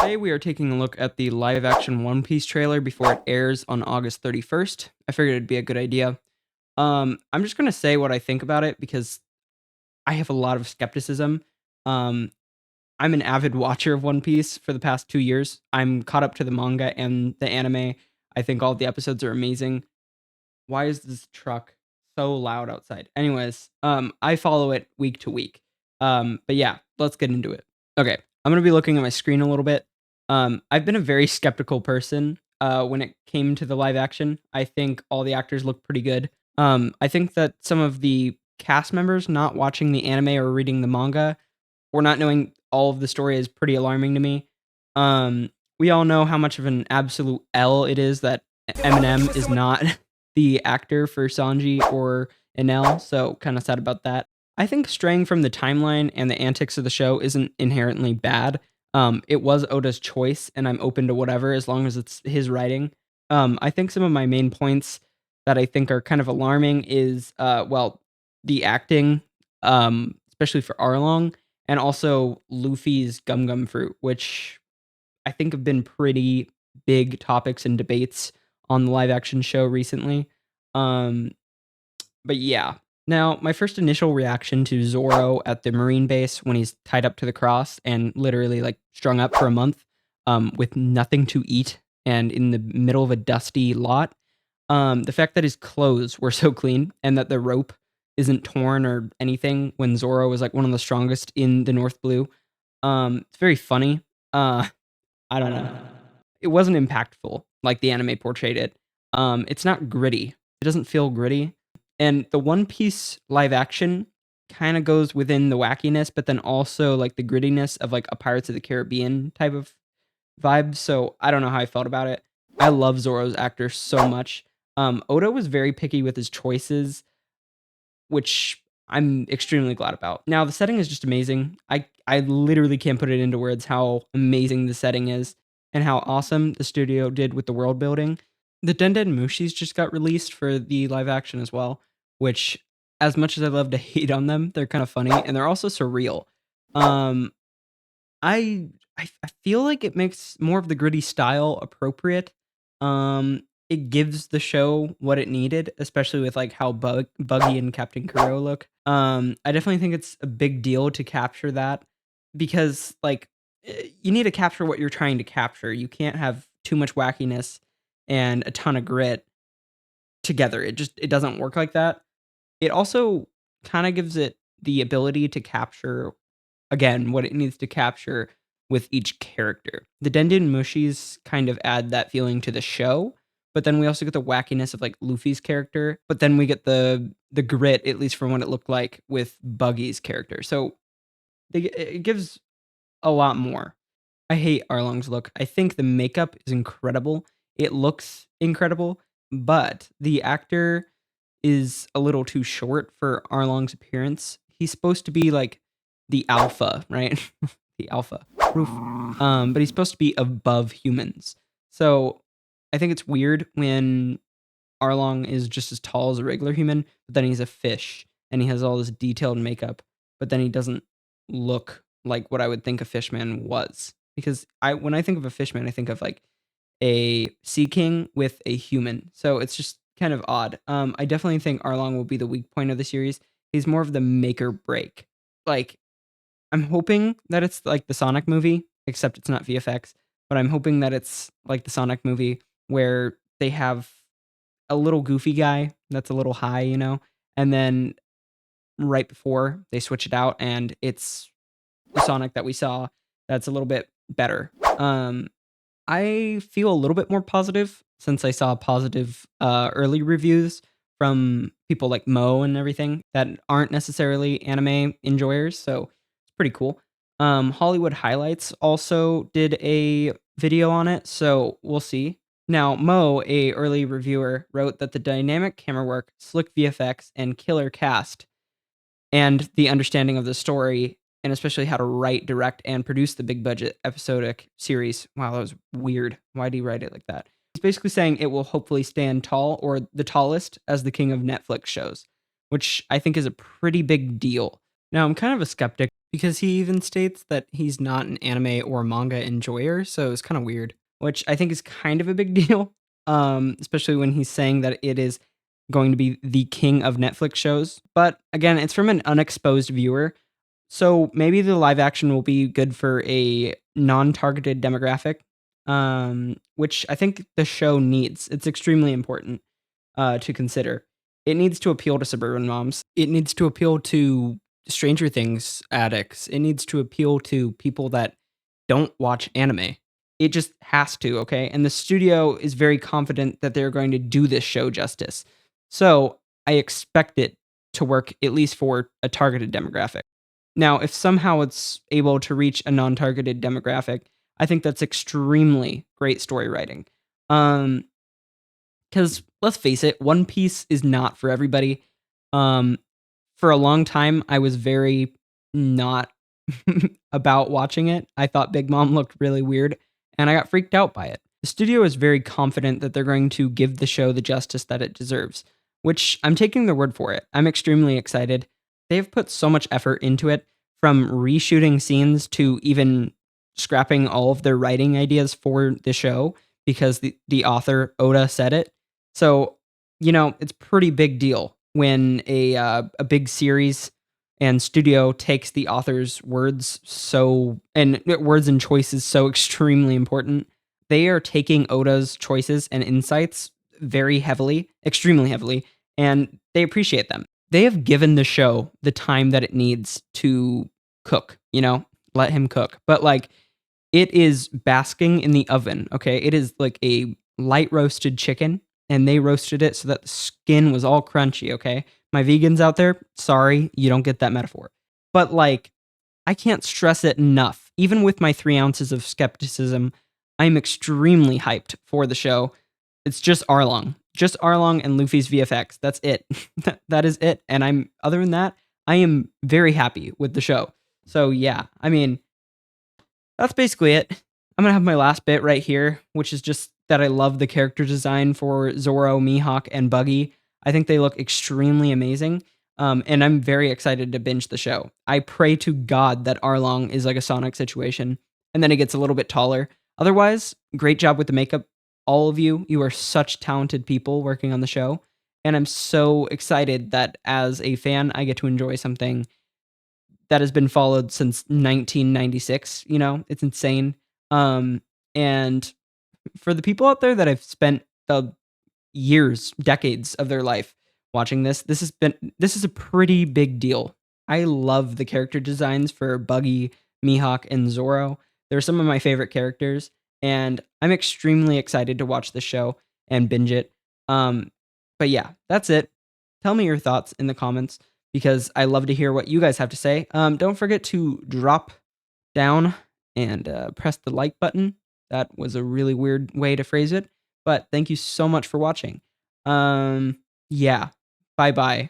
Today we are taking a look at the live-action One Piece trailer before it airs on August 31st. I figured it'd be a good idea. I'm just gonna say what I think about it because I have a lot of skepticism. Um, I'm an avid watcher of One Piece for the past 2 years. I'm caught up to the manga and the anime. I think all the episodes are amazing. Why is this truck so loud outside? Anyways, I follow it week to week. But yeah, let's get into it. Okay, I'm gonna be looking at my screen a little bit. I've been a very skeptical person when it came to the live action. I think all the actors look pretty good. I think that some of the cast members not watching the anime or reading the manga or not knowing all of the story is pretty alarming to me. We all know how much of an absolute L it is that Eminem is not the actor for Sanji or Enel, so kind of sad about that. I think straying from the timeline and the antics of the show isn't inherently bad. It was Oda's choice, and I'm open to whatever as long as it's his writing. I think some of my main points that I think are kind of alarming is, well, the acting, especially for Arlong, and also Luffy's Gum Gum Fruit, which I think have been pretty big topics and debates on the live action show recently. Um, but yeah. Now, my first initial reaction to Zoro at the Marine base when he's tied up to the cross and literally like strung up for a month, with nothing to eat and in the middle of a dusty lot. The fact that his clothes were so clean and that the rope isn't torn or anything when Zoro was like one of the strongest in the North Blue. It's very funny. I don't know. It wasn't impactful like the anime portrayed it. It's not gritty. It doesn't feel gritty. And the One Piece live action kind of goes within the wackiness, but then also like the grittiness of like a Pirates of the Caribbean type of vibe. So I don't know how I felt about it. I love Zoro's actor so much. Oda was very picky with his choices, which I'm extremely glad about. Now the setting is just amazing. I literally can't put it into words how amazing the setting is and how awesome the studio did with the world building. The Den Mushies just got released for the live action as well, which as much as I love to hate on them, they're kind of funny and they're also surreal. Um I feel like it makes more of the gritty style appropriate. It gives the show what it needed, especially with like how Buggy and Captain Kuro look. I definitely think it's a big deal to capture that because like you need to capture what you're trying to capture. You can't have too much wackiness and a ton of grit together. It doesn't work like that. It also kind of gives it the ability to capture again what it needs to capture with each character. The Denden Mushies kind of add that feeling to the show, but then we also get the wackiness of like Luffy's character, but then we get the grit at least from what it looked like with Buggy's character. So it gives a lot more. I hate Arlong's look. I think the makeup is incredible. It looks incredible, but the actor is a little too short for Arlong's appearance. He's supposed to be like the alpha, right? The alpha. Roof. But he's supposed to be above humans. So I think it's weird when Arlong is just as tall as a regular human, but then he's a fish and he has all this detailed makeup, but then he doesn't look like what I would think a fishman was. Because when I think of a fishman, I think of like a sea king with a human. So it's just kind of odd. I definitely think Arlong will be the weak point of the series. He's more of the make or break. Like, I'm hoping that it's like the Sonic movie, except it's not VFX, but I'm hoping that it's like the Sonic movie where they have a little goofy guy that's a little high, and then right before they switch it out and it's the Sonic that we saw that's a little bit better. I feel a little bit more positive since I saw positive early reviews from people like Mo and everything that aren't necessarily anime enjoyers, so it's pretty cool. Hollywood Highlights also did a video on it, so we'll see. Now, Mo, a early reviewer, wrote that the dynamic camera work, slick VFX, and killer cast and the understanding of the story and especially how to write, direct, and produce the big budget episodic series. Wow, that was weird. Why did he write it like that? He's basically saying it will hopefully stand tall or the tallest as the king of Netflix shows, which I think is a pretty big deal. Now, I'm kind of a skeptic because he even states that he's not an anime or manga enjoyer, so it's kind of weird, which I think is kind of a big deal, especially when he's saying that it is going to be the king of Netflix shows. But again, it's from an unexposed viewer, so maybe the live action will be good for a non-targeted demographic, which I think the show needs. It's extremely important to consider. It needs to appeal to suburban moms. It needs to appeal to Stranger Things addicts. It needs to appeal to people that don't watch anime. It just has to, okay? And the studio is very confident that they're going to do this show justice. So I expect it to work at least for a targeted demographic. Now, if somehow it's able to reach a non-targeted demographic, I think that's extremely great story writing. Because let's face it, One Piece is not for everybody. Um, for a long time, I was very not about watching it. I thought Big Mom looked really weird, and I got freaked out by it. The studio is very confident that they're going to give the show the justice that it deserves, which I'm taking their word for it. I'm extremely excited. They've put so much effort into it, from reshooting scenes to even scrapping all of their writing ideas for the show because the author, Oda, said it. So, it's pretty big deal when a big series and studio takes the author's words and words and choices so extremely important. They are taking Oda's choices and insights very heavily, extremely heavily, and they appreciate them. They have given the show the time that it needs to cook, let him cook. But like, it is basking in the oven, okay? It is like a light roasted chicken, and they roasted it so that the skin was all crunchy, okay? My vegans out there, sorry, you don't get that metaphor. But like, I can't stress it enough. Even with my 3 ounces of skepticism, I'm extremely hyped for the show. It's just Arlong. Just Arlong and Luffy's VFX. That's it. That is it. And other than that, I am very happy with the show. So yeah, I mean, that's basically it. I'm gonna have my last bit right here, which is just that I love the character design for Zoro, Mihawk, and Buggy. I think they look extremely amazing. And I'm very excited to binge the show. I pray to God that Arlong is like a Sonic situation, and then it gets a little bit taller. Otherwise, great job with the makeup. All of you are such talented people working on the show. And I'm so excited that as a fan, I get to enjoy something that has been followed since 1996. It's insane. And for the people out there that have spent the years, decades of their life watching this is a pretty big deal. I love the character designs for Buggy, Mihawk, and Zoro. They're some of my favorite characters, and I'm extremely excited to watch the show and binge it. But yeah, that's it. Tell me your thoughts in the comments because I love to hear what you guys have to say. Don't forget to drop down and press the like button. That was a really weird way to phrase it, but thank you so much for watching. Yeah, bye bye.